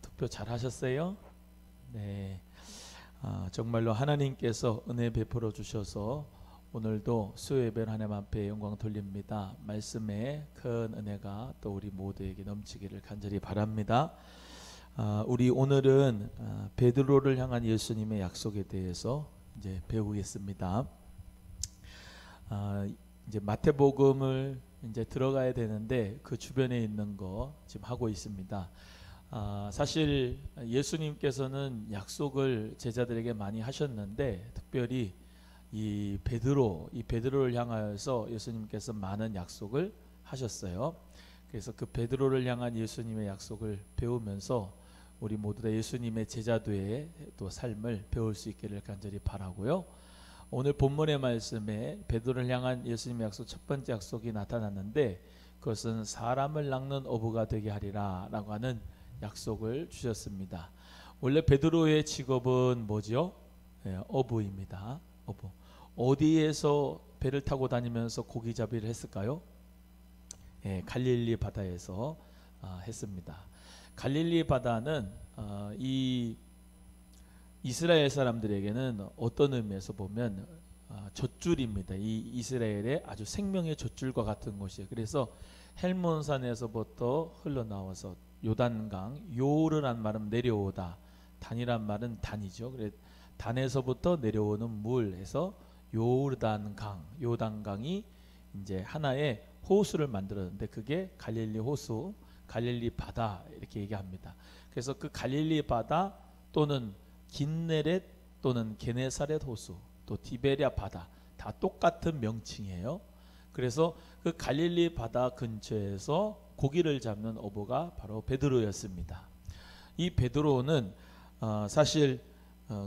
투표 잘 하셨어요? 네. 정말로 하나님께서 은혜 베풀어 주셔서 오늘도 수요 예배를 하나님 앞에 영광 돌립니다. 말씀에 큰 은혜가 또 우리 모두에게 넘치기를 간절히 바랍니다. 우리 오늘은 베드로를 향한 예수님의 약속에 대해서 이제 배우겠습니다. 이제 마태복음을 이제 들어가야 되는데 그 주변에 있는 거 지금 하고 있습니다. 사실 예수님께서는 약속을 제자들에게 많이 하셨는데 특별히 이 베드로를 향하여서 예수님께서 많은 약속을 하셨어요. 그래서 그 베드로를 향한 예수님의 약속을 배우면서 우리 모두 다 예수님의 제자도의 또 삶을 배울 수 있기를 간절히 바라고요. 오늘 본문의 말씀에 베드로를 향한 예수님의 약속 첫 번째 약속이 나타났는데 그것은 사람을 낚는 어부가 되게 하리라 라고 하는 약속을 주셨습니다. 원래 베드로의 직업은 뭐죠? 어부입니다. 어부. 어디에서 배를 타고 다니면서 고기잡이를 했을까요? 갈릴리 바다에서 했습니다. 갈릴리 바다는 이 이스라엘 사람들에게는 어떤 의미에서 보면 젖줄입니다. 이 이스라엘의 아주 생명의 젖줄과 같은 곳이에요. 그래서 헬몬산에서부터 흘러나와서 요단강, 요르란 말은 내려오다, 단이란 말은 단이죠. 그래 단에서부터 내려오는 물에서 요단강이 이제 하나의 호수를 만들었는데 그게 갈릴리 호수, 갈릴리 바다 이렇게 얘기합니다. 그래서 그 갈릴리 바다 또는 긴네렛 또는 게네사렛 호수 또 디베랴 바다 다 똑같은 명칭이에요. 그래서 그 갈릴리 바다 근처에서 고기를 잡는 어부가 바로 베드로였습니다. 이 베드로는 사실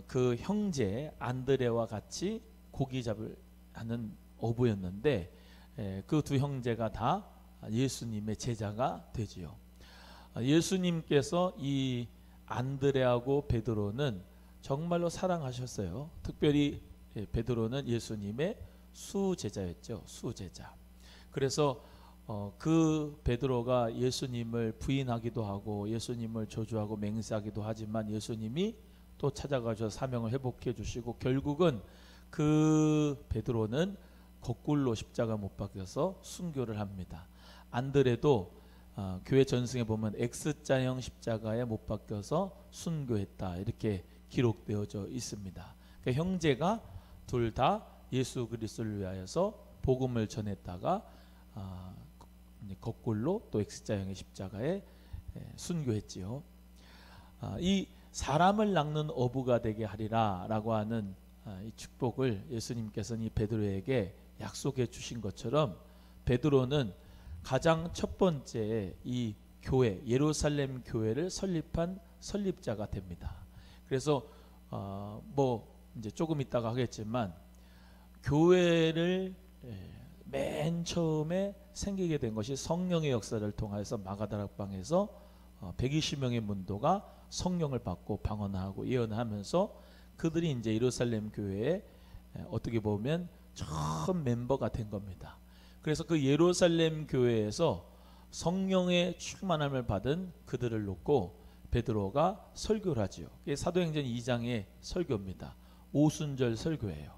그 형제 안드레와 같이 고기 잡을 하는 어부였는데 그 두 형제가 다 예수님의 제자가 되지요. 예수님께서 이 안드레하고 베드로는 정말로 사랑하셨어요. 특별히 베드로는 예수님의 수제자였죠. 수제자. 그래서 그 베드로가 예수님을 부인하기도 하고 예수님을 저주하고 맹세하기도 하지만 예수님이 또 찾아가셔서 사명을 회복해 주시고 결국은 그 베드로는 거꾸로 십자가 못 박혀서 순교를 합니다. 안드레도 교회 전승에 보면 X자형 십자가에 못 박혀서 순교했다 이렇게 기록되어져 있습니다. 그러니까 형제가 둘 다 예수 그리스도를 위하여서 복음을 전했다가 거꾸로 또 X자형의 십자가에 순교했지요. 이 사람을 낚는 어부가 되게 하리라 라고 하는 이 축복을 예수님께서는 이 베드로에게 약속해 주신 것처럼 베드로는 가장 첫 번째 이 교회 예루살렘 교회를 설립한 설립자가 됩니다. 그래서 뭐 이제 조금 있다가 하겠지만 교회를 맨 처음에 생기게 된 것이 성령의 역사를 통해서 마가다락방에서 120명의 문도가 성령을 받고 방언하고 예언하면서 그들이 이제 예루살렘 교회에 어떻게 보면 처음 멤버가 된 겁니다. 그래서 그 예루살렘 교회에서 성령의 충만함을 받은 그들을 놓고 베드로가 설교를 하지요. 그게 사도행전 2장의 설교입니다. 오순절 설교예요.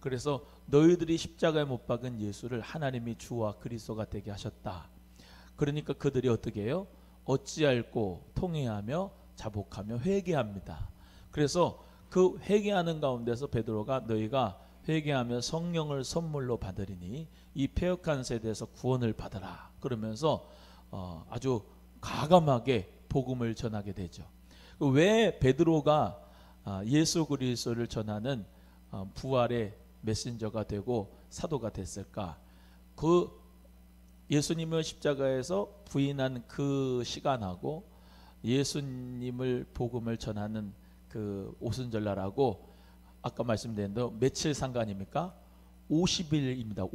그래서 너희들이 십자가에 못 박은 예수를 하나님이 주와 그리스도가 되게 하셨다. 그러니까 그들이 어떻게 해요? 어찌할꼬 통회하며 자복하며 회개합니다. 그래서 그 회개하는 가운데서 베드로가 너희가 회개하며 성령을 선물로 받으리니 이 패역한 세대에서 구원을 받아라. 그러면서 아주 과감하게 복음을 전하게 되죠. 왜 베드로가 예수 그리스도를 전하는 부활의 메신저가 되고 사도가 됐을까? 그 예수님을 십자가에서 부인한 그 시간하고 예수님을 복음을 전하는 그 오순절날하고 아까 말씀드린 대로 며칠 상관입니까? 50일입니다.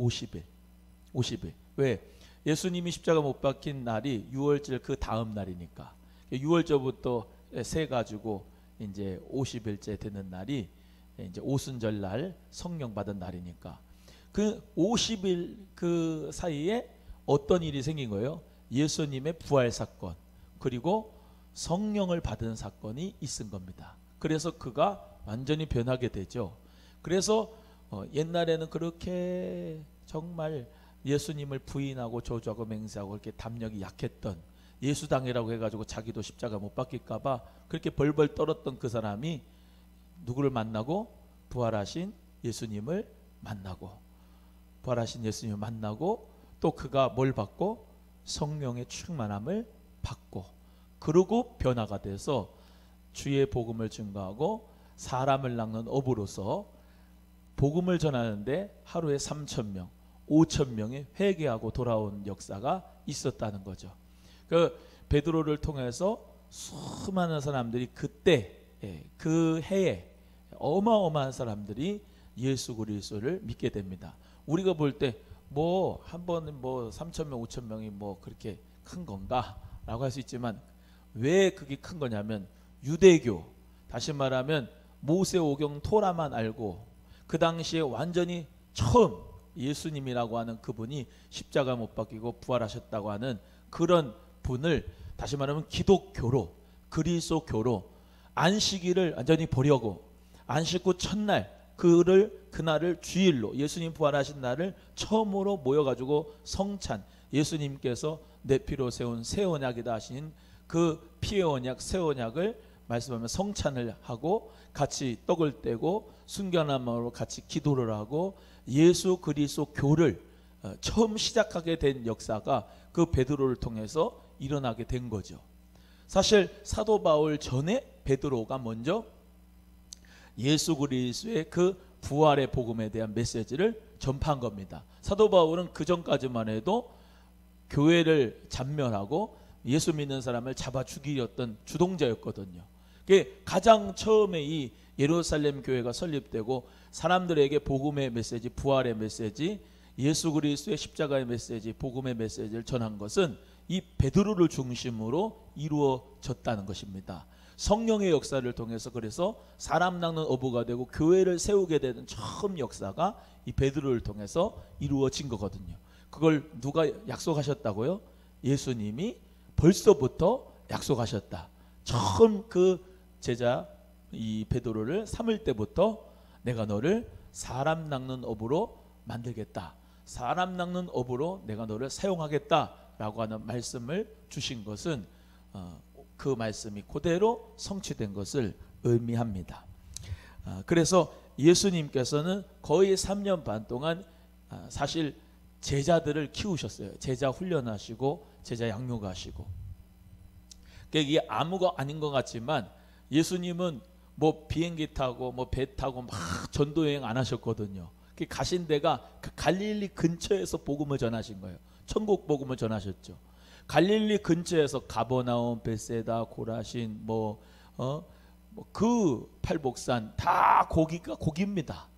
50일. 왜? 예수님이 십자가 못 박힌 날이 6월절 그 다음 날이니까 6월절부터 세 가지고 이제 50일째 되는 날이 이제 오순절 날 성령 받은 날이니까 그 50일 그 사이에 어떤 일이 생긴 거예요? 예수님의 부활 사건 그리고 성령을 받은 사건이 있은 겁니다. 그래서 그가 완전히 변하게 되죠. 그래서 옛날에는 그렇게 정말 예수님을 부인하고 저주하고 맹세하고 그렇게 담력이 약했던, 예수당이라고 해가지고 자기도 십자가 못 박힐까봐 그렇게 벌벌 떨었던 그 사람이 누구를 만나고? 부활하신 예수님을 만나고, 부활하신 예수님을 만나고, 또 그가 뭘 받고? 성령의 충만함을 받고, 그러고 변화가 돼서 주의 복음을 증거하고 사람을 낚는 어부로서 복음을 전하는데 하루에 3,000명, 5,000명이 회개하고 돌아온 역사가 있었다는 거죠. 그 베드로를 통해서 수많은 사람들이 그때, 그 해에 어마어마한 사람들이 예수 그리스도를 믿게 됩니다. 우리가 볼 때 뭐 한 번에 뭐 3,000명, 5,000명이 뭐 그렇게 큰 건가라고 할 수 있지만, 왜 그게 큰 거냐면 유대교, 다시 말하면 모세오경 토라만 알고 그 당시에 완전히 처음 예수님이라고 하는 그분이 십자가 못 박히고 부활하셨다고 하는 그런 분을, 다시 말하면 기독교로, 그리스도교로 안식일을 완전히 버리고 안식 후 첫날 그날을 주일로, 예수님 부활하신 날을 처음으로 모여가지고 성찬, 예수님께서 내 피로 세운 새 언약이다 하신 그 피의 언약, 새 언약을 말씀하면 성찬을 하고 같이 떡을 떼고 순교함으로 같이 기도를 하고 예수 그리스도 교를 처음 시작하게 된 역사가 그 베드로를 통해서 일어나게 된 거죠. 사실 사도 바울 전에 베드로가 먼저 예수 그리스도의 그 부활의 복음에 대한 메시지를 전파한 겁니다. 사도 바울은 그 전까지만 해도 교회를 잔멸하고 예수 믿는 사람을 잡아 죽이었던 주동자였거든요. 가장 처음에 이 예루살렘 교회가 설립되고 사람들에게 복음의 메시지, 부활의 메시지, 예수 그리스도의 십자가의 메시지, 복음의 메시지를 전한 것은 이 베드로를 중심으로 이루어졌다는 것입니다. 성령의 역사를 통해서, 그래서 사람 낚는 어부가 되고 교회를 세우게 되는 처음 역사가 이 베드로를 통해서 이루어진 거거든요. 그걸 누가 약속하셨다고요? 예수님이 벌써부터 약속하셨다. 처음 그 제자 이 베드로를 삼을 때부터 내가 너를 사람 낚는 어부로 만들겠다, 사람 낚는 어부로 내가 너를 사용하겠다라고 하는 말씀을 주신 것은 그 말씀이 그대로 성취된 것을 의미합니다. 그래서 예수님께서는 거의 3년 반 동안 사실 제자들을 키우셨어요. 제자 훈련하시고 제자 양육하시고. 그러니까 이게 아무거 아닌 것 같지만 예수님은 뭐 비행기 타고 뭐 배 타고 막 전도 여행 안 하셨거든요. 가신 데가 그 갈릴리 근처에서 복음을 전하신 거예요. 천국 복음을 전하셨죠. 갈릴리 근처에서 가버나움, 벳세다, 고라신, 그 팔복산 다 고기입니다.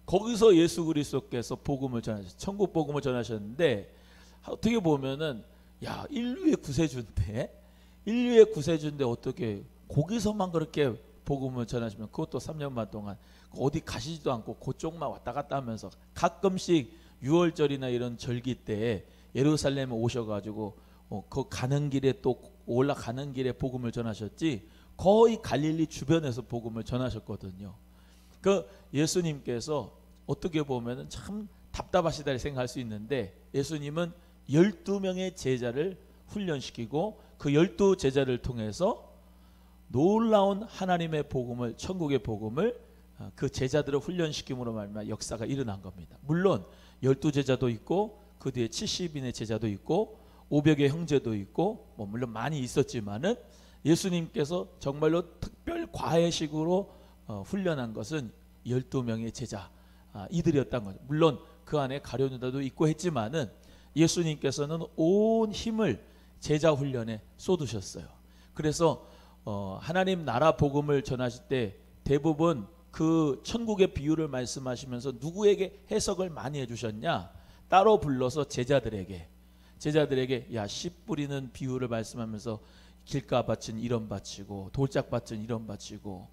거기서 예수 그리스도께서 복음을 전하셨, 천국 복음을 전하셨는데, 어떻게 보면은 야, 인류의 구세주인데 어떻게 거기서만 그렇게 복음을 전하시면, 그것도 3년 반 동안 어디 가시지도 않고 그쪽만 왔다 갔다 하면서 가끔씩 6월절이나 이런 절기 때에 예루살렘에 오셔가지고 그 가는 길에 또 올라가는 길에 복음을 전하셨지, 거의 갈릴리 주변에서 복음을 전하셨거든요. 그 예수님께서 어떻게 보면은 참 답답하시다 생각할 수 있는데, 예수님은 12명의 제자를 훈련시키고 그 12제자를 통해서 놀라운 하나님의 복음을, 천국의 복음을 그 제자들을 훈련시킴으로 말미암아 역사가 일어난 겁니다. 물론 12제자도 있고 그 뒤에 70인의 제자도 있고 500의 형제도 있고 물론 많이 있었지만은 예수님께서 정말로 특별 과외식으로 훈련한 것은 12명의 제자 이들이었던 거죠. 물론 그 안에 가룟 유다도 있고 했지만은 예수님께서는 온 힘을 제자 훈련에 쏟으셨어요. 그래서 하나님 나라 복음을 전하실 때 대부분 그 천국의 비유를 말씀하시면서 누구에게 해석을 많이 해주셨냐? 따로 불러서 제자들에게 야, 씨 뿌리는 비유를 말씀하면서 길가밭은 이런 밭이고 돌짝밭은 이런 밭이고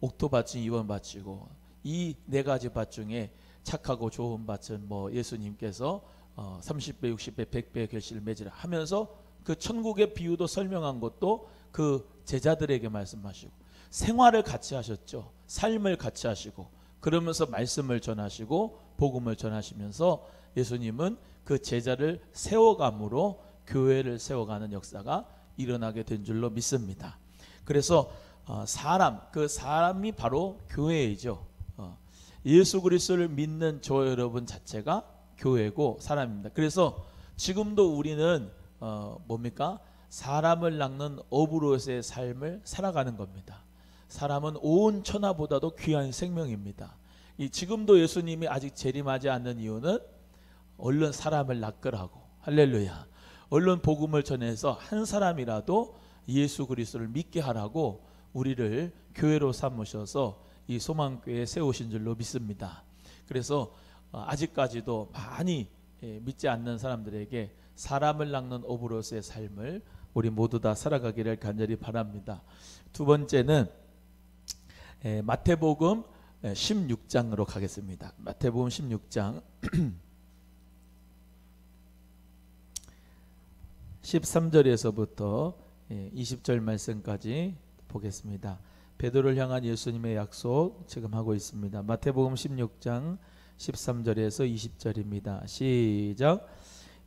옥토밭은 이런 밭이고 이 네 가지 밭 중에 착하고 좋은 밭은 예수님께서 30배, 60배, 100배의 결실을 맺으라 하면서 그 천국의 비유도 설명한 것도 그 제자들에게 말씀하시고 생활을 같이 하셨죠. 삶을 같이 하시고 그러면서 말씀을 전하시고 복음을 전하시면서 예수님은 그 제자를 세워감으로 교회를 세워가는 역사가 일어나게 된 줄로 믿습니다. 그래서 그 사람이 바로 교회이죠. 예수 그리스도를 믿는 저 여러분 자체가 교회고 사람입니다. 그래서 지금도 우리는 뭡니까? 사람을 낚는 어부로서의 삶을 살아가는 겁니다. 사람은 온 천하보다도 귀한 생명입니다. 지금도 예수님이 아직 재림하지 않는 이유는 얼른 사람을 낚으라고, 할렐루야, 얼른 복음을 전해서 한 사람이라도 예수 그리스도를 믿게 하라고 우리를 교회로 삼으셔서 이 소망교회에 세우신 줄로 믿습니다. 그래서 아직까지도 많이 믿지 않는 사람들에게 사람을 낚는 어부로서의 삶을 우리 모두 다 살아가기를 간절히 바랍니다. 두 번째는 마태복음 16장으로 가겠습니다. 마태복음 16장 13절에서부터 20절 말씀까지 보겠습니다. 베드로를 향한 예수님의 약속 지금 하고 있습니다. 마태복음 16장 13절에서 20절입니다. 시작.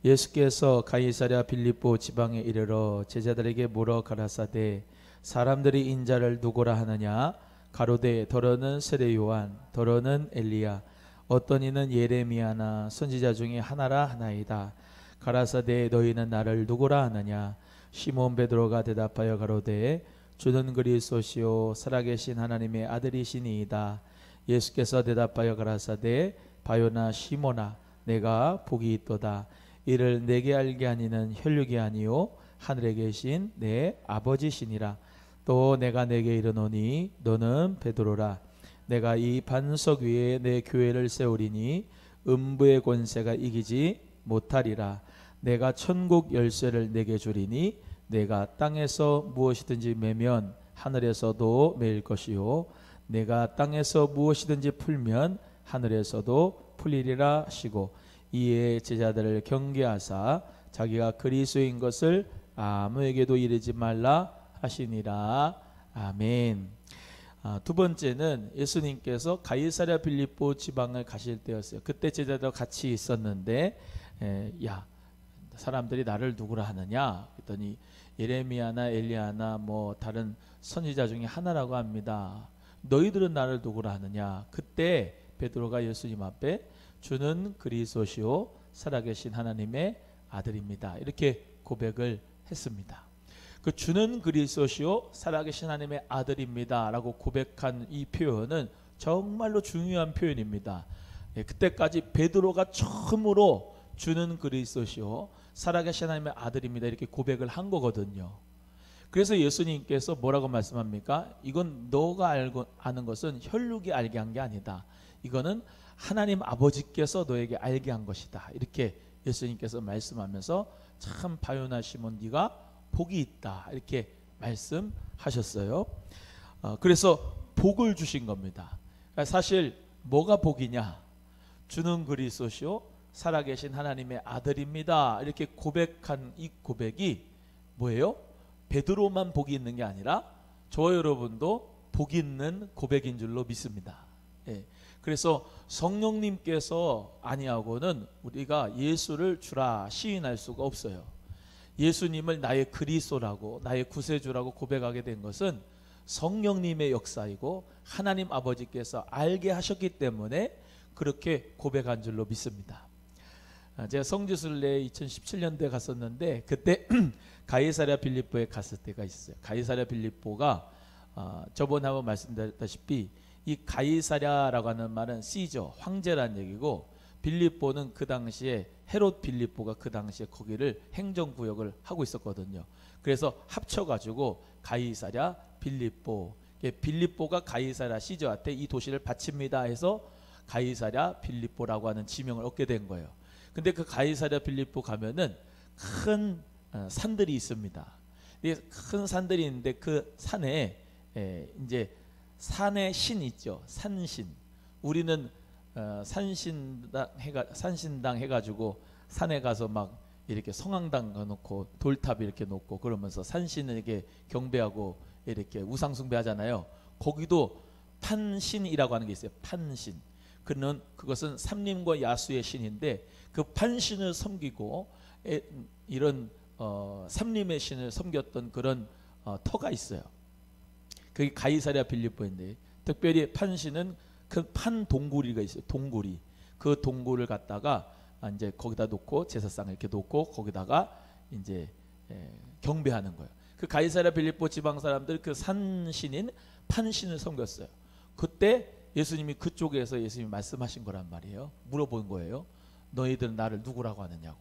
예수께서 가이사랴 빌립보 지방에 이르러 제자들에게 물어 가라사대 사람들이 인자를 누구라 하느냐 가로되 더러는 세례 요한 더러는 엘리야 어떤 이는 예레미야나 선지자 중에 하나라 하나이다. 가라사대 너희는 나를 누구라 하느냐 시몬 베드로가 대답하여 가로되 주는 그리스도시요 살아계신 하나님의 아들이시니이다. 예수께서 대답하여 가라사대 바요나 시몬아 내가 복이 있도다. 이를 내게 알게 하니는 혈육이 아니요 하늘에 계신 내 아버지시니라. 또 내가 내게 이르노니 너는 베드로라. 내가 이 반석 위에 내 교회를 세우리니 음부의 권세가 이기지 못하리라. 내가 천국 열쇠를 내게 주리니 내가 땅에서 무엇이든지 매면 하늘에서도 매일 것이요 내가 땅에서 무엇이든지 풀면 하늘에서도 풀리리라 하시고 이에 제자들을 경계하사 자기가 그리스도인 것을 아무에게도 이르지 말라 하시니라. 아멘. 두 번째는 예수님께서 가이사랴 빌립보 지방을 가실 때였어요. 그때 제자들 같이 있었는데 야 사람들이 나를 누구라 하느냐 그랬더니 예레미야나 엘리야나 뭐 다른 선지자 중에 하나라고 합니다. 너희들은 나를 누구라 하느냐. 그때 베드로가 예수님 앞에 주는 그리스도시요 살아계신 하나님의 아들입니다. 이렇게 고백을 했습니다. 그 주는 그리스도시요 살아계신 하나님의 아들입니다 라고 고백한 이 표현은 정말로 중요한 표현입니다. 그때까지 베드로가 처음으로 주는 그리스도시요 살아계신 하나님의 아들입니다 이렇게 고백을 한 거거든요. 그래서 예수님께서 뭐라고 말씀합니까? 이건 너가 아는 것은 혈육이 알게 한 게 아니다. 이거는 하나님 아버지께서 너에게 알게 한 것이다. 이렇게 예수님께서 말씀하면서 참 바요나 시몬 네가 복이 있다 이렇게 말씀하셨어요. 그래서 복을 주신 겁니다. 사실 뭐가 복이냐? 주는 그리스도시요 살아계신 하나님의 아들입니다 이렇게 고백한 이 고백이 뭐예요? 베드로만 복이 있는 게 아니라 저와 여러분도 복이 있는 고백인 줄로 믿습니다. 그래서 성령님께서 아니하고는 우리가 예수를 주라 시인할 수가 없어요. 예수님을 나의 그리스도라고 나의 구세주라고 고백하게 된 것은 성령님의 역사이고 하나님 아버지께서 알게 하셨기 때문에 그렇게 고백한 줄로 믿습니다. 제가 성지순례 2017년도에 갔었는데 그때 가이사랴 빌립보에 갔을 때가 있어요. 가이사랴 빌립보가 저번에 한번 말씀드렸다시피 이 가이사랴라고 하는 말은 시저 황제란 얘기고 빌립보는 그 당시에 헤롯 빌립보가 그 당시에 거기를 행정구역을 하고 있었거든요. 그래서 합쳐가지고 가이사랴 빌립보 빌립보가 가이사랴 시저한테 이 도시를 바칩니다 해서 가이사랴 빌립보라고 하는 지명을 얻게 된 거예요. 근데 그 가이사랴 빌립보 가면은 큰 산들이 있습니다. 큰 산들이 있는데 그 산에 이제 산의 신 있죠. 산신. 우리는 산신당 해가지고 산에 가서 막 이렇게 성황당 놓고 돌탑 이렇게 놓고 그러면서 산신에게 경배하고 이렇게 우상 숭배하잖아요. 거기도 판신이라고 하는 게 있어요. 판신. 그것은 삼림과 야수의 신인데 그 판신을 섬기고 이런 삼림의 신을 섬겼던 그런 터가 있어요. 그게 가이사랴 빌립보인데 특별히 판신은 그 판 동굴이가 있어요. 동굴이. 그 동굴을 갖다가 이제 거기다 놓고 제사상을 이렇게 놓고 거기다가 이제 경배하는 거예요. 그 가이사랴 빌립보 지방 사람들 그 산신인 판신을 섬겼어요. 그때 예수님이 그쪽에서 예수님이 말씀하신 거란 말이에요. 물어본 거예요. 너희들은 나를 누구라고 하느냐고.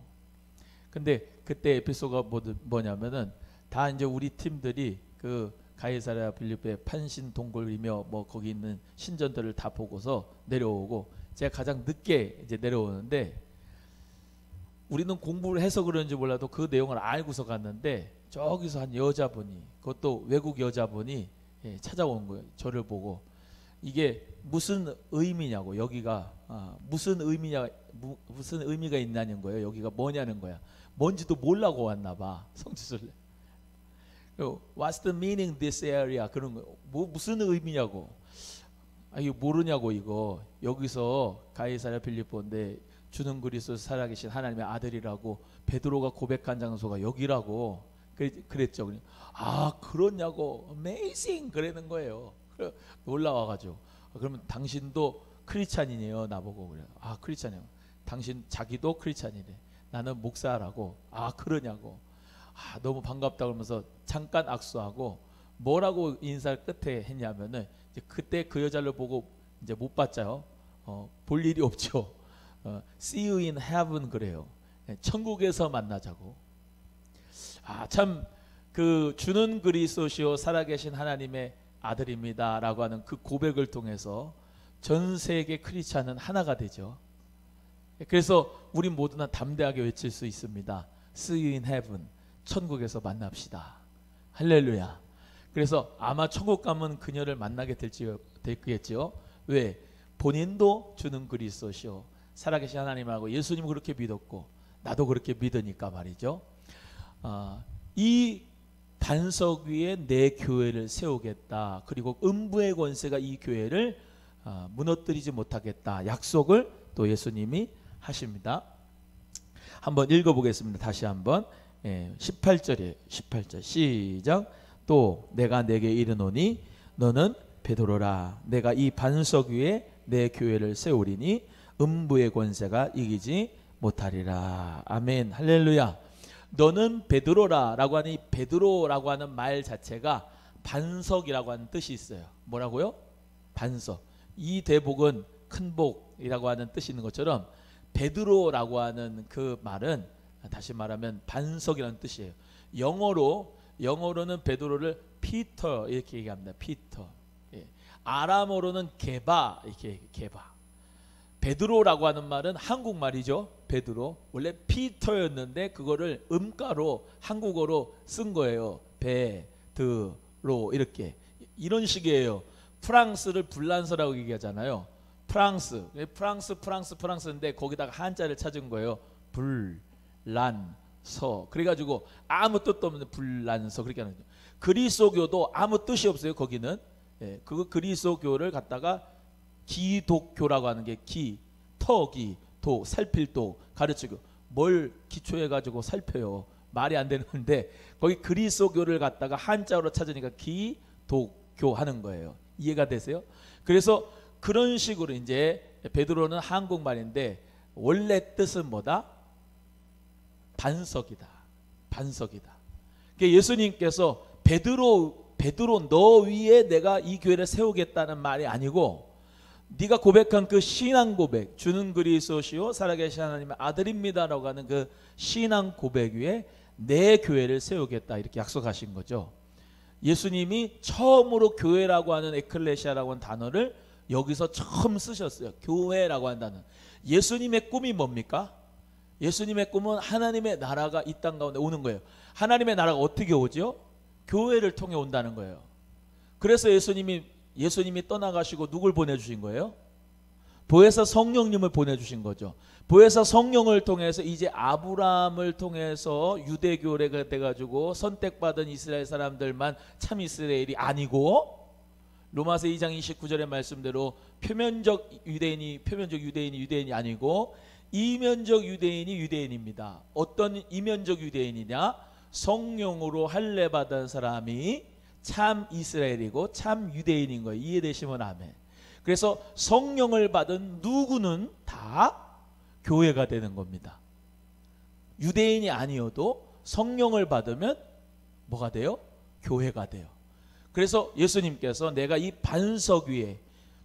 근데 그때 에피소드가 뭐냐면은 다 이제 우리 팀들이 그 가이사랴 빌립보의 판신 동굴이며 뭐 거기 있는 신전들을 다 보고서 내려오고 제가 가장 늦게 이제 내려오는데 우리는 공부를 해서 그런지 몰라도 그 내용을 알고서 갔는데 저기서 한 여자분이 그것도 외국 여자분이 찾아온 거예요. 저를 보고 이게 무슨 의미냐고 여기가 무슨 의미가 있냐는 거예요. 여기가 뭐냐는 거야. 뭔지도 몰라고 왔나 봐. 성지순례. What's the meaning this area? 그런 거. 무슨 의미냐고. 이거 모르냐고 이거. 여기서 가이사랴 빌립보인데 주는 그리스도 살아계신 하나님의 아들이라고 베드로가 고백한 장소가 여기라고 그랬죠. 그러냐고. Amazing 그러는 거예요. 놀라워가지고 그러면 당신도 크리스찬이네요. 나보고 그래요. 크리스찬이요. 당신 자기도 크리스찬이래. 나는 목사라고. 그러냐고. 너무 반갑다 그러면서 잠깐 악수하고 뭐라고 인사를 끝에 했냐면은 이제 그때 그 여자를 보고 이제 못 봤죠. 볼 일이 없죠. See you in heaven 그래요. 천국에서 만나자고. 참 그 주는 그리스도시요 살아계신 하나님의 아들입니다라고 하는 그 고백을 통해서 전 세계 크리스찬은 하나가 되죠. 그래서 우리 모두나 담대하게 외칠 수 있습니다. See you in heaven. 천국에서 만납시다. 할렐루야. 그래서 아마 천국 가면 그녀를 만나게 되겠죠. 왜? 본인도 주는 그리스도시요 살아계신 하나님하고 예수님 그렇게 믿었고 나도 그렇게 믿으니까 말이죠. 이 반석 위에 내 교회를 세우겠다. 그리고 음부의 권세가 이 교회를 무너뜨리지 못하겠다. 약속을 또 예수님이 하십니다. 한번 읽어보겠습니다. 다시 한번 18절이에요. 18절 시작. 또 내가 내게 이르노니 너는 베드로라. 내가 이 반석 위에 내 교회를 세우리니 음부의 권세가 이기지 못하리라. 아멘. 할렐루야. 너는 베드로라 라고 하는 이 베드로라고 하는 말 자체가 반석이라고 하는 뜻이 있어요. 뭐라고요? 반석. 이 대복은 큰 복이라고 하는 뜻이 있는 것처럼 베드로라고 하는 그 말은 다시 말하면 반석이라는 뜻이에요. 영어로는 베드로를 피터 이렇게 얘기합니다. 피터. 아람어로는 게바 이렇게 게바. 베드로라고 하는 말은 한국말이죠. 베드로. 원래 피터였는데 그거를 음가로 한국어로 쓴 거예요. 베드로 이렇게. 이런 식이에요. 프랑스를 불란서라고 얘기하잖아요. 프랑스인데 거기다가 한자를 찾은 거예요. 불란서. 그래가지고 아무 뜻도 없는 불란서 그렇게 하는 거예요. 그리스도교도 아무 뜻이 없어요. 거기는. 그 그리스도교를 갖다가 기독교라고 하는 게 터기, 살필 가르치고 뭘 기초해가지고 살펴요. 말이 안 되는데 거기 그리스도교를 갖다가 한자로 찾으니까 기독교 하는 거예요. 이해가 되세요? 그래서 그런 식으로 이제 베드로는 한국말인데 원래 뜻은 뭐다? 반석이다. 그러니까 예수님께서 베드로 너 위에 내가 이 교회를 세우겠다는 말이 아니고 네가 고백한 그 신앙 고백, 주는 그리스도시요 살아계신 하나님의 아들입니다라고 하는 그 신앙 고백 위에 내 교회를 세우겠다 이렇게 약속하신 거죠. 예수님이 처음으로 교회라고 하는 에클레시아라고 하는 단어를 여기서 처음 쓰셨어요. 교회라고 하는 단어. 예수님의 꿈이 뭡니까? 예수님의 꿈은 하나님의 나라가 이 땅 가운데 오는 거예요. 하나님의 나라가 어떻게 오죠? 교회를 통해 온다는 거예요. 그래서 예수님이 떠나가시고 누굴 보내주신 거예요? 보혜사 성령님을 보내주신 거죠. 보혜사 성령을 통해서 이제 아브라함을 통해서 유대교회가 돼가지고 선택받은 이스라엘 사람들만 참 이스라엘이 아니고, 로마서 2장 29절의 말씀대로 표면적 유대인이 아니고 이면적 유대인이 유대인입니다. 어떤 이면적 유대인이냐? 성령으로 할례 받은 사람이 참 이스라엘이고 참 유대인인 거예요. 이해되시면 아멘. 그래서 성령을 받은 누구는 다 교회가 되는 겁니다. 유대인이 아니어도 성령을 받으면 뭐가 돼요? 교회가 돼요. 그래서 예수님께서 내가 이 반석 위에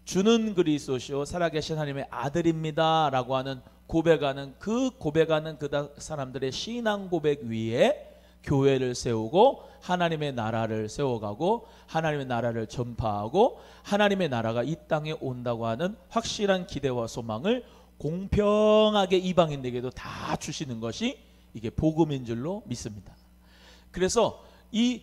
주는 그리스도시요 살아계신 하나님의 아들입니다 라고 하는 고백하는 그 사람들의 신앙 고백 위에 교회를 세우고 하나님의 나라를 세워가고 하나님의 나라를 전파하고 하나님의 나라가 이 땅에 온다고 하는 확실한 기대와 소망을 공평하게 이방인에게도 다 주시는 것이 이게 복음인 줄로 믿습니다. 그래서 이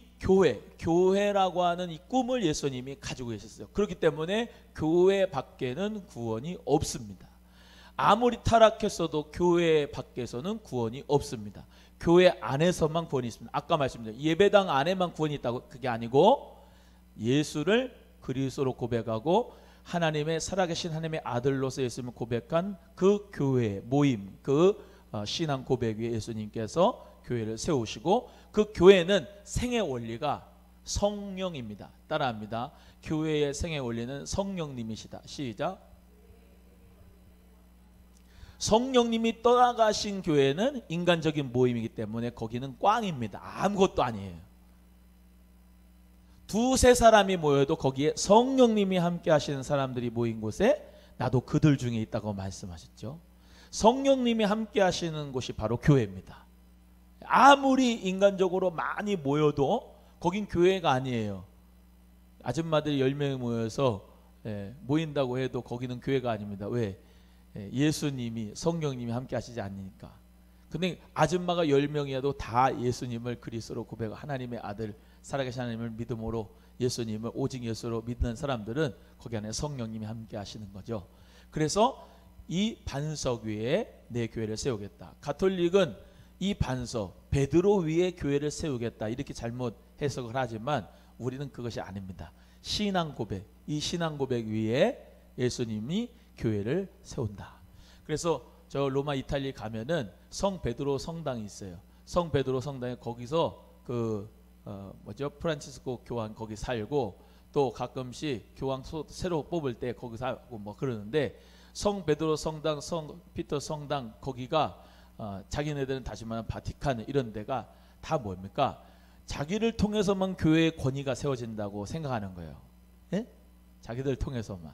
교회라고 하는 이 꿈을 예수님이 가지고 계셨어요. 그렇기 때문에 교회 밖에는 구원이 없습니다. 아무리 타락했어도 교회 밖에서는 구원이 없습니다. 교회 안에서만 구원이 있습니다. 아까 말씀드린 예배당 안에만 구원이 있다고, 그게 아니고 예수를 그리스도로 고백하고 하나님의 살아계신 하나님의 아들로서 예수님을 고백한 그 교회 모임, 그 신앙 고백 위에 예수님께서 교회를 세우시고, 그 교회는 생애 원리가 성령입니다. 따라합니다. 교회의 생애 원리는 성령님이시다. 시작. 성령님이 떠나가신 교회는 인간적인 모임이기 때문에 거기는 꽝입니다. 아무것도 아니에요. 두세 사람이 모여도 거기에 성령님이 함께 하시는 사람들이 모인 곳에 나도 그들 중에 있다고 말씀하셨죠. 성령님이 함께 하시는 곳이 바로 교회입니다. 아무리 인간적으로 많이 모여도 거긴 교회가 아니에요. 아줌마들이 10명이 모여서 모인다고 해도 거기는 교회가 아닙니다. 왜? 예수님이 성령님이 함께 하시지 않으니까. 근데 아줌마가 10명이어도 다 예수님을 그리스도로 고백하고 하나님의 아들 살아계신 하나님을 믿음으로 예수님을 오직 예수로 믿는 사람들은 거기 안에 성령님이 함께 하시는 거죠. 그래서 이 반석 위에 내 교회를 세우겠다. 가톨릭은 이 반석 베드로 위에 교회를 세우겠다 이렇게 잘못 해석을 하지만 우리는 그것이 아닙니다. 신앙 고백, 이 신앙 고백 위에 예수님이 교회를 세운다. 그래서 저 로마 이탈리아 가면은 성 베드로 성당이 있어요. 성 베드로 성당에 거기서 프란치스코 교황 거기 살고, 또 가끔씩 교황 새로 뽑을 때 거기 살고 뭐 그러는데, 성 베드로 성당, 성 피터 성당 거기가 자기네들은 다시 말하면 바티칸 이런 데가 다 뭡니까? 자기를 통해서만 교회의 권위가 세워진다고 생각하는 거예요. 예? 자기들 통해서만.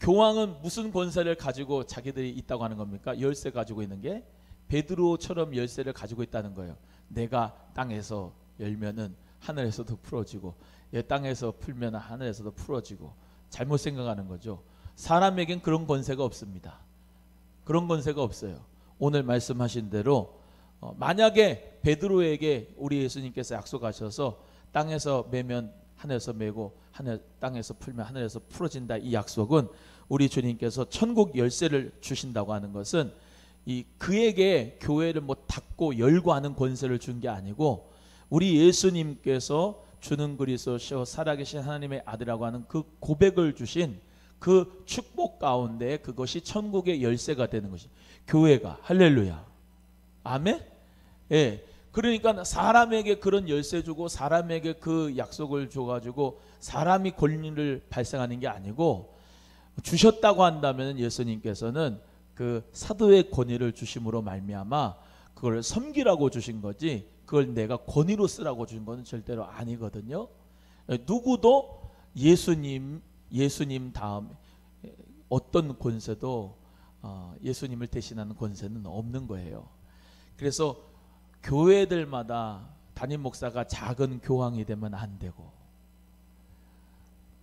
교황은 무슨 권세를 가지고 자기들이 있다고 하는 겁니까? 열쇠 가지고 있는 게 베드로처럼 열쇠를 가지고 있다는 거예요. 내가 땅에서 열면은 하늘에서도 풀어지고, 땅에서 풀면 하늘에서도 풀어지고. 잘못 생각하는 거죠. 사람에겐 그런 권세가 없습니다. 그런 권세가 없어요. 오늘 말씀하신 대로 만약에 베드로에게 우리 예수님께서 약속하셔서 땅에서 매면 하늘에서 매고 땅에서 풀면 하늘에서 풀어진다, 이 약속은 우리 주님께서 천국 열쇠를 주신다고 하는 것은 그에게 교회를 뭐 닫고 열고 하는 권세를 준 게 아니고, 우리 예수님께서 주는 그리스도시요 살아계신 하나님의 아들이라고 하는 그 고백을 주신 그 축복 가운데 그것이 천국의 열쇠가 되는 것이 교회가. 할렐루야. 아멘. 예. 그러니까 사람에게 그런 열쇠 주고 사람에게 그 약속을 줘가지고 사람이 권리를 발생하는 게 아니고, 주셨다고 한다면 예수님께서는 그 사도의 권위를 주심으로 말미암아 그걸 섬기라고 주신 거지, 그걸 내가 권위로 쓰라고 주신 것은 절대로 아니거든요. 누구도 예수님 다음에 어떤 권세도 예수님을 대신하는 권세는 없는 거예요. 그래서 교회들마다 담임 목사가 작은 교황이 되면 안 되고,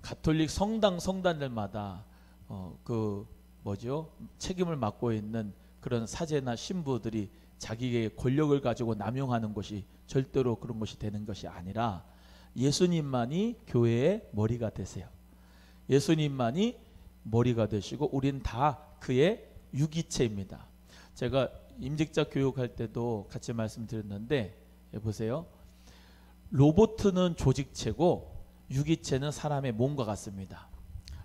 가톨릭 성단들마다 책임을 맡고 있는 그런 사제나 신부들이 자기의 권력을 가지고 남용하는 것이 절대로 그런 것이 되는 것이 아니라, 예수님만이 교회의 머리가 되세요. 예수님만이 머리가 되시고 우린 다 그의 유기체입니다. 제가 임직자 교육할 때도 같이 말씀드렸는데 보세요. 로봇은 조직체고 유기체는 사람의 몸과 같습니다.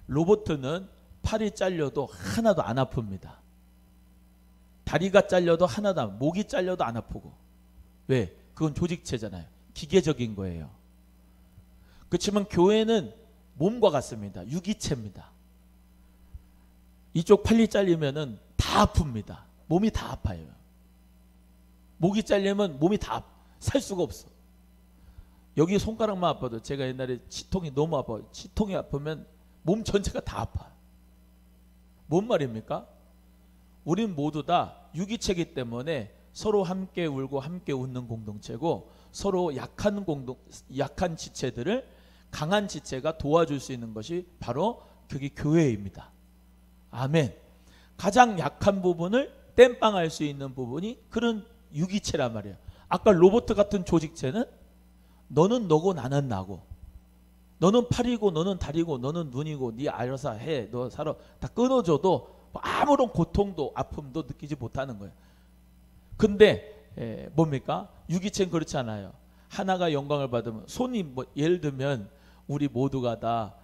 로봇은 팔이 잘려도 하나도 안 아픕니다. 다리가 잘려도 하나도 안, 목이 잘려도 안 아프고. 왜? 그건 조직체잖아요. 기계적인 거예요. 그렇지만 교회는 몸과 같습니다. 유기체입니다. 이쪽 팔이 잘리면은 다 아픕니다. 몸이 다 아파요. 목이 잘리면 몸이 다 살 수가 없어. 여기 손가락만 아파도, 제가 옛날에 치통이 너무 아파요. 치통이 아프면 몸 전체가 다 아파. 뭔 말입니까? 우린 모두 다 유기체이기 때문에 서로 함께 울고 함께 웃는 공동체고, 서로 약한 지체들을 강한 지체가 도와줄 수 있는 것이 바로 그게 교회입니다. 아멘. 가장 약한 부분을 땜빵할 수 있는 부분이 그런 유기체란 말이에요. 아까 로봇 같은 조직체는 너는 너고 나는 나고, 너는 팔이고 너는 다리고 너는 눈이고 네 알아서 해, 너 살아, 다 끊어줘도 아무런 고통도 아픔도 느끼지 못하는 거예요. 근데 뭡니까? 유기체는 그렇지 않아요. 하나가 영광을 받으면, 손이 뭐 예를 들면 우리 모두가 다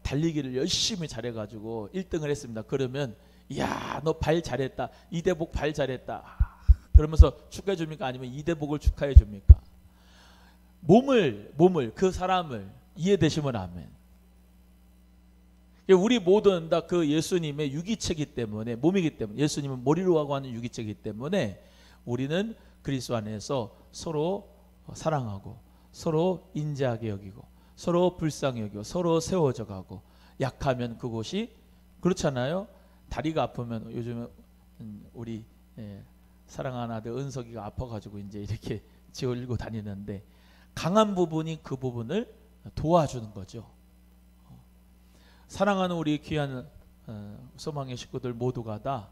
달리기를 열심히 잘해가지고 1등을 했습니다. 그러면 이야 너 발 잘했다, 이대복 발 잘했다 그러면서 축하해 줍니까? 아니면 이대복을 축하해 줍니까? 몸을 그 사람을 이해되시면 아멘. 우리 모두는 다 그 예수님의 유기체이기 때문에, 몸이기 때문에, 예수님은 머리로 하고 하는 유기체이기 때문에 우리는 그리스도 안에서 서로 사랑하고 서로 인자하게 여기고 서로 불쌍히 여기고 서로 세워져 가고, 약하면 그곳이, 그렇잖아요. 다리가 아프면 요즘에 우리 사랑하는 아들 은석이가 아파가지고 이제 이렇게 지올리고 다니는데, 강한 부분이 그 부분을 도와주는 거죠. 사랑하는 우리 귀한 소망의 식구들 모두가 다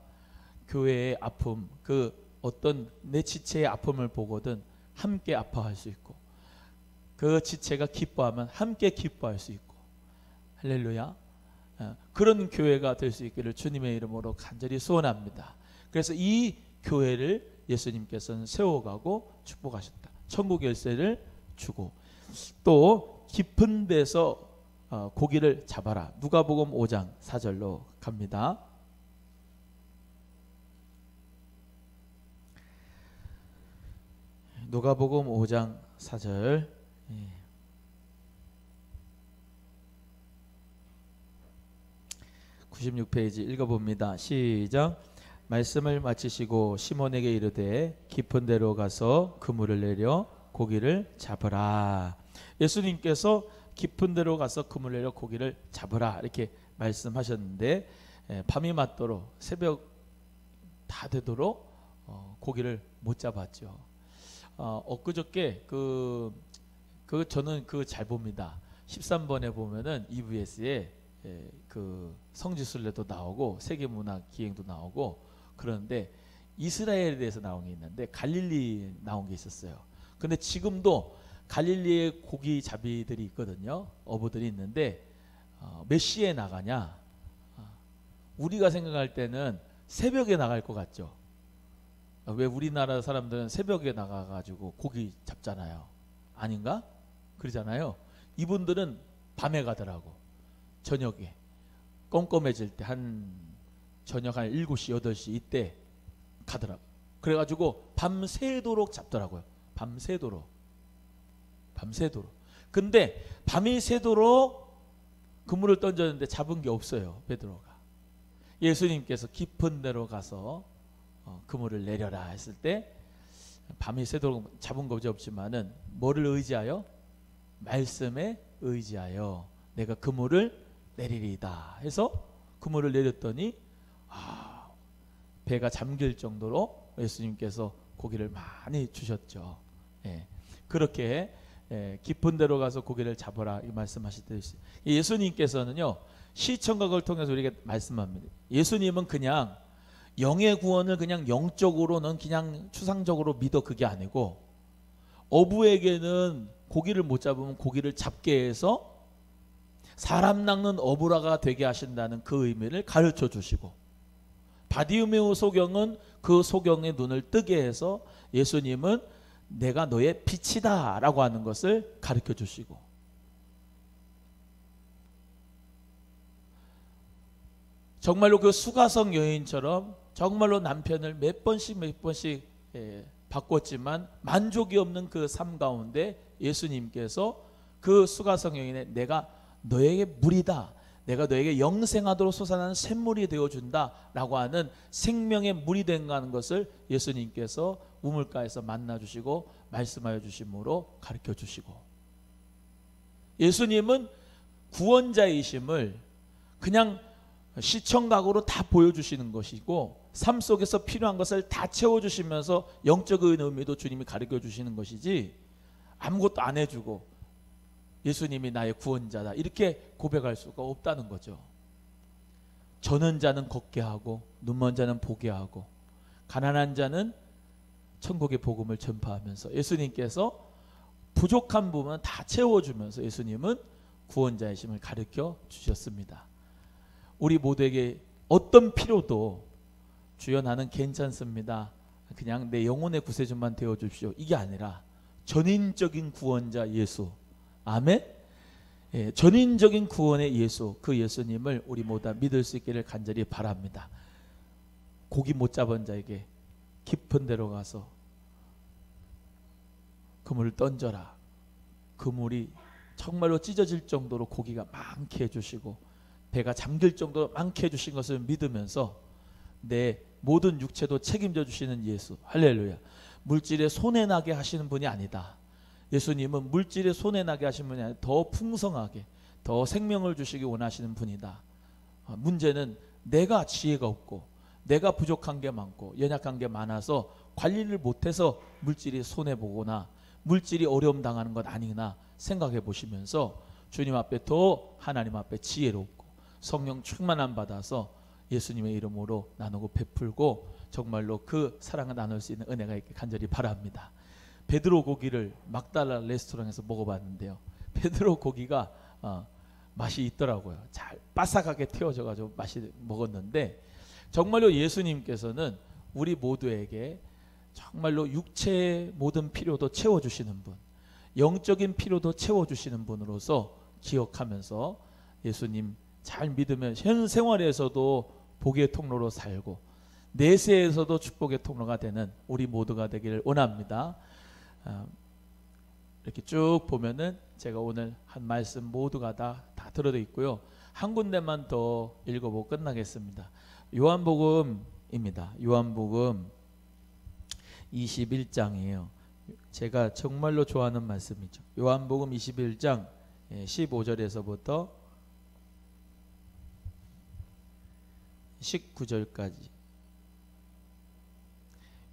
교회의 아픔, 그 어떤 내 지체의 아픔을 보거든 함께 아파할 수 있고, 그 지체가 기뻐하면 함께 기뻐할 수 있고, 할렐루야. 그런 교회가 될 수 있기를 주님의 이름으로 간절히 소원합니다. 그래서 이 교회를 예수님께서는 세워가고 축복하셨다. 천국 열쇠를 주고, 또 깊은 데서 고기를 잡아라. 누가복음 5장 4절로 갑니다. 누가복음 5장 4절. 96페이지 읽어봅니다. 시작. 말씀을 마치시고 시몬에게 이르되 깊은 데로 가서 그물을 내려 고기를 잡으라. 예수님께서 깊은 데로 가서 그물을 내려 고기를 잡으라 이렇게 말씀하셨는데, 밤이 맞도록 새벽 다 되도록 고기를 못 잡았죠. 엊그저께 저는 그 잘 봅니다. 13번에 보면은 EBS에 그 성지순례도 나오고 세계문화 기행도 나오고, 그런데 이스라엘에 대해서 나온 게 있는데 갈릴리 나온 게 있었어요. 근데 지금도 갈릴리에 고기잡이들이 있거든요. 어부들이 있는데 몇 시에 나가냐? 우리가 생각할 때는 새벽에 나갈 것 같죠. 왜 우리나라 사람들은 새벽에 나가가지고 고기 잡잖아요. 아닌가? 그러잖아요. 이분들은 밤에 가더라고. 저녁에 껌껌해질 때 저녁 한 7시 8시 이때 가더라고. 그래가지고 밤새도록 잡더라고요. 밤새도록. 근데 밤이 새도록 그물을 던졌는데 잡은 게 없어요. 베드로가. 예수님께서 깊은 데로 가서 그물을 내려라 했을 때 밤이 새도록 잡은 것이 없지만은 뭐를 의지하여? 말씀에 의지하여 내가 그물을 내리리이다 해서 그물을 내렸더니 배가 잠길 정도로 예수님께서 고기를 많이 주셨죠. 그렇게 깊은 데로 가서 고기를 잡아라 이 말씀하시듯이 예수님께서는요 시청각을 통해서 우리에게 말씀합니다. 예수님은 그냥 영의 구원을 그냥 영적으로는 그냥 추상적으로 믿어 그게 아니고, 어부에게는 고기를 못 잡으면 고기를 잡게 해서 사람 낚는 어부라가 되게 하신다는 그 의미를 가르쳐 주시고, 바디메오 소경은 그 소경의 눈을 뜨게 해서 예수님은 내가 너의 빛이다 라고 하는 것을 가르쳐 주시고, 정말로 그 수가성 여인처럼 정말로 남편을 몇 번씩 바꿨지만 만족이 없는 그 삶 가운데 예수님께서 그 수가성 여인의 내가 너에게 물이다, 내가 너에게 영생하도록 솟아나는 샘물이 되어준다 라고 하는 생명의 물이 된다는 것을 예수님께서 우물가에서 만나주시고 말씀하여 주심으로 가르쳐 주시고, 예수님은 구원자이심을 그냥 시청각으로 다 보여주시는 것이고, 삶 속에서 필요한 것을 다 채워주시면서 영적인 의미도 주님이 가르쳐 주시는 것이지, 아무것도 안 해주고 예수님이 나의 구원자다 이렇게 고백할 수가 없다는 거죠. 저는 자는 걷게 하고 눈먼 자는 보게 하고 가난한 자는 천국의 복음을 전파하면서 예수님께서 부족한 부분은 다 채워주면서 예수님은 구원자이심을 가르쳐 주셨습니다. 우리 모두에게 어떤 필요도 주여 나는 괜찮습니다, 그냥 내 영혼의 구세주만 되어주십시오, 이게 아니라 전인적인 구원자 예수, 아멘. 예, 전인적인 구원의 예수, 그 예수님을 우리 모두 다 믿을 수 있기를 간절히 바랍니다. 고기 못 잡은 자에게 깊은 데로 가서 그물을 던져라, 그물이 정말로 찢어질 정도로 고기가 많게 해주시고 배가 잠길 정도로 많게 해주신 것을 믿으면서 내 모든 육체도 책임져 주시는 예수, 할렐루야. 물질에 손해나게 하시는 분이 아니다. 예수님은 물질에 손해나게 하시는 분이 아니라 더 풍성하게 더 생명을 주시기 원하시는 분이다. 문제는 내가 지혜가 없고 내가 부족한 게 많고 연약한 게 많아서 관리를 못해서 물질이 손해보거나 물질이 어려움 당하는 것 아니구나 생각해 보시면서 주님 앞에 더 하나님 앞에 지혜롭고 성령 충만함 받아서 예수님의 이름으로 나누고 베풀고 정말로 그 사랑을 나눌 수 있는 은혜가 있게 간절히 바랍니다. 베드로 고기를 막달라 레스토랑에서 먹어봤는데요, 베드로 고기가 맛이 있더라고요. 잘 바삭하게 태워져 가지고 맛이 먹었는데, 정말로 예수님께서는 우리 모두에게 정말로 육체의 모든 필요도 채워주시는 분, 영적인 필요도 채워주시는 분으로서 기억하면서 예수님 잘 믿으면 현 생활에서도 복의 통로로 살고 내세에서도 축복의 통로가 되는 우리 모두가 되기를 원합니다. 이렇게 쭉 보면은 제가 오늘 한 말씀 모두가 다 들어져 있고요. 한 군데만 더 읽어보고 끝나겠습니다. 요한복음입니다. 요한복음 21장이에요. 제가 정말로 좋아하는 말씀이죠. 요한복음 21장 15절에서부터 19절까지.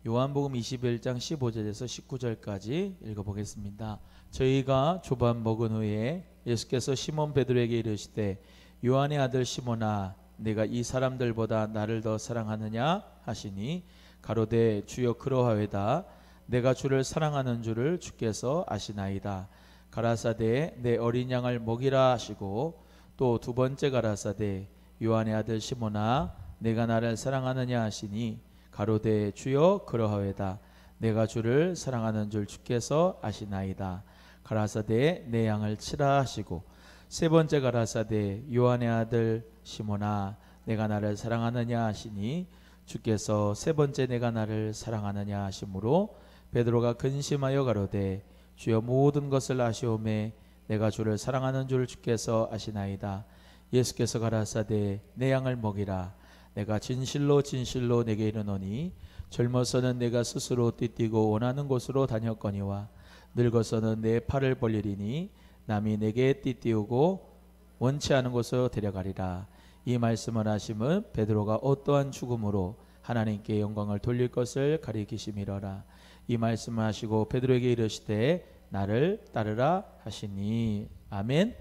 요한복음 21장 15절에서 19절까지 읽어보겠습니다. 저희가 조반 먹은 후에 예수께서 시몬 베드로에게 이르시되 요한의 아들 시몬아 내가 이 사람들보다 나를 더 사랑하느냐 하시니 가로되 주여 그러하외다. 내가 주를 사랑하는 줄을 주께서 아시나이다. 가라사대 내 어린 양을 먹이라 하시고 또 두 번째 가라사대 요한의 아들 시몬아 내가 나를 사랑하느냐 하시니 가로되 주여 그러하외다. 내가 주를 사랑하는 줄 주께서 아시나이다. 가라사대 내 양을 치라 하시고 세 번째 가라사대 요한의 아들 시몬아 내가 나를 사랑하느냐 하시니 주께서 세 번째 내가 나를 사랑하느냐 하심으로 베드로가 근심하여 가로되 주여 모든 것을 아시오매 내가 주를 사랑하는 줄 주께서 아시나이다. 예수께서 가라사대 내 양을 먹이라. 내가 진실로 진실로 내게 이르노니 젊어서는 내가 스스로 띠뛰고 원하는 곳으로 다녔거니와 늙어서는 내 팔을 벌리리니 남이 내게 띠띠우고 원치 않은 곳으로 데려가리라. 이 말씀을 하심은 베드로가 어떠한 죽음으로 하나님께 영광을 돌릴 것을 가리키심이로라. 이 말씀을 하시고 베드로에게 이르시되 나를 따르라 하시니. 아멘.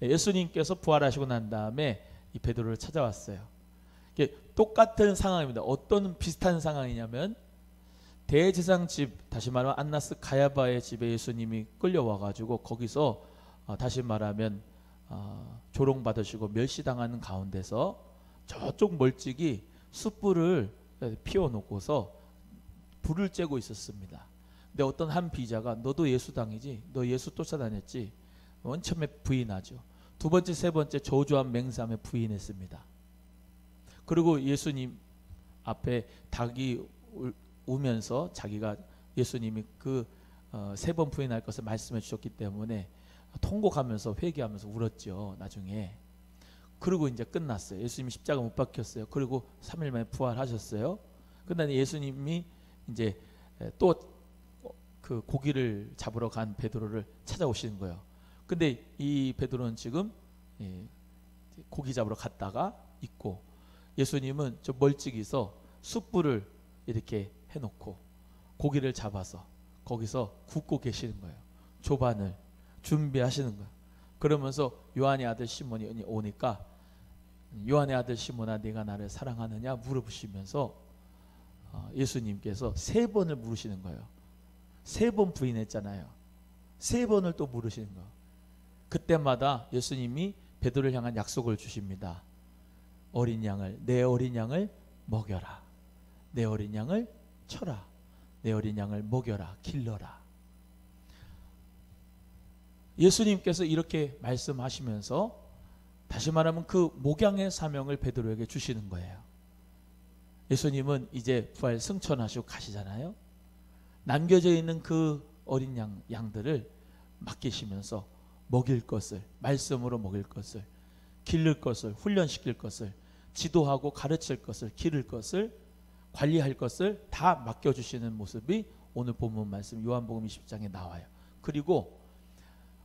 예수님께서 부활하시고 난 다음에 이 베드로를 찾아왔어요. 이게 똑같은 상황입니다. 어떤 비슷한 상황이냐면 대제사장 집, 다시 말하면 안나스 가야바의 집에 예수님이 끌려와 가지고 거기서 다시 말하면 조롱받으시고 멸시당하는 가운데서 저쪽 멀찍이 숯불을 피워놓고서 불을 쬐고 있었습니다. 근데 어떤 한 비자가 너도 예수당이지? 너 예수 쫓아다녔지? 원첨에 부인하죠. 두 번째, 세 번째 저주한 맹세함에 부인했습니다. 그리고 예수님 앞에 닭이 우면서 자기가 예수님이 그 세 번 부인할 것을 말씀해 주셨기 때문에 통곡하면서 회개하면서 울었죠. 나중에. 그리고 이제 끝났어요. 예수님이 십자가 못 박혔어요. 그리고 3일 만에 부활하셨어요. 그다음에 예수님이 이제 또 그 고기를 잡으러 간 베드로를 찾아오시는 거예요. 근데 이 베드로는 지금 고기 잡으러 갔다가 있고, 예수님은 저 멀찍이서 숯불을 이렇게 해놓고 고기를 잡아서 거기서 굽고 계시는 거예요. 조반을 준비하시는 거예요. 그러면서 요한의 아들 시몬이 오니까 요한의 아들 시몬아 네가 나를 사랑하느냐 물어보시면서 예수님께서 3번을 물으시는 거예요. 3번 부인했잖아요. 3번을 또 물으시는 거예요. 그때마다 예수님이 베드로를 향한 약속을 주십니다. 어린 양을, 내 어린 양을 먹여라. 내 어린 양을 쳐라. 내 어린 양을 먹여라. 길러라. 예수님께서 이렇게 말씀하시면서 다시 말하면 그 목양의 사명을 베드로에게 주시는 거예요. 예수님은 이제 부활 승천하시고 가시잖아요. 남겨져 있는 그 어린 양들을 맡기시면서 먹일 것을, 말씀으로 먹일 것을, 기를 것을, 훈련시킬 것을, 지도하고 가르칠 것을, 기를 것을, 관리할 것을 다 맡겨주시는 모습이 오늘 본문 말씀 요한복음 20장에 나와요. 그리고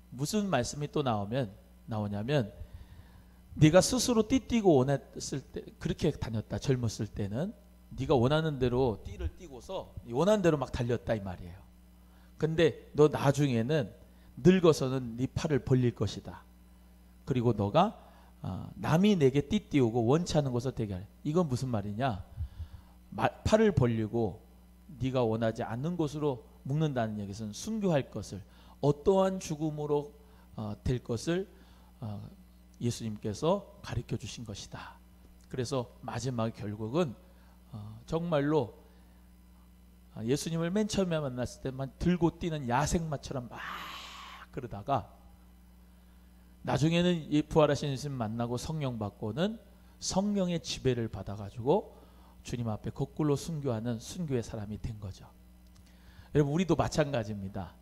무슨 말씀이 또 나오냐면 네가 스스로 띠뛰고 원했을 때, 그렇게 다녔다. 젊었을 때는 네가 원하는 대로 띠를 띠고서 원하는 대로 막 달렸다 이 말이에요. 근데 너 나중에는 늙어서는 네 팔을 벌릴 것이다. 그리고 너가 남이 내게 띠띠우고 원치 않은 것을 되게 하래. 이건 무슨 말이냐? 팔을 벌리고 네가 원하지 않는 것으로 묶는다는 얘기는 순교할 것을, 어떠한 죽음으로 될 것을 예수님께서 가르쳐 주신 것이다. 그래서 마지막 결국은 정말로 예수님을 맨 처음에 만났을 때만 들고 뛰는 야생마처럼 막 그러다가 나중에는 이 부활하신 예수님 만나고 성령 받고는 성령의 지배를 받아가지고 주님 앞에 거꾸로 순교하는 순교의 사람이 된 거죠. 여러분, 우리도 마찬가지입니다.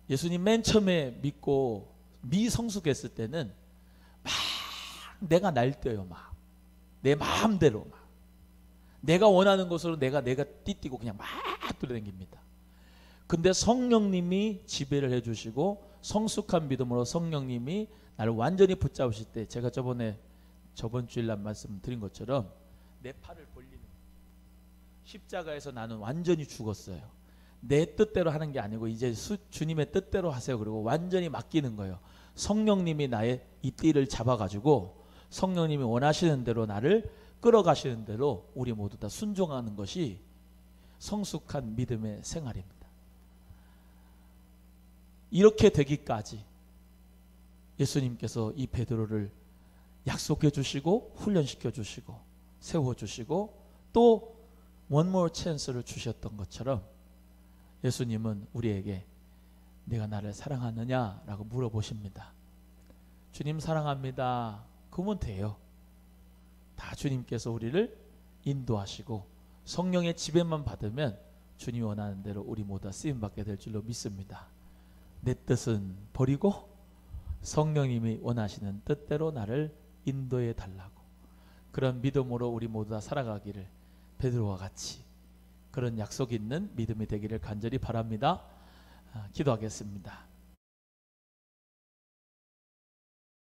예수님 맨 처음에 믿고 미성숙했을 때는 막 내가 날뛰어요. 막 내 마음대로 막 내가 원하는 것으로 내가 띠뛰고 그냥 막 돌아다닙니다. 근데 성령님이 지배를 해주시고 성숙한 믿음으로 성령님이 나를 완전히 붙잡으실 때, 제가 저번 주일날 말씀드린 것처럼 내 팔을 벌리는, 십자가에서 나는 완전히 죽었어요. 내 뜻대로 하는 게 아니고 이제 주님의 뜻대로 하세요. 그리고 완전히 맡기는 거예요. 성령님이 나의 이 띠를 잡아가지고 성령님이 원하시는 대로 나를 끌어가시는 대로 우리 모두 다 순종하는 것이 성숙한 믿음의 생활입니다. 이렇게 되기까지 예수님께서 이 베드로를 약속해 주시고 훈련시켜 주시고 세워 주시고 또 one more chance를 주셨던 것처럼 예수님은 우리에게 네가 나를 사랑하느냐라고 물어보십니다. 주님 사랑합니다. 그러면 돼요. 다 주님께서 우리를 인도하시고 성령의 지배만 받으면 주님이 원하는 대로 우리 모두 쓰임받게 될 줄로 믿습니다. 내 뜻은 버리고 성령님이 원하시는 뜻대로 나를 인도해 달라고, 그런 믿음으로 우리 모두 다 살아가기를 베드로와 같이 그런 약속 있는 믿음이 되기를 간절히 바랍니다. 기도하겠습니다.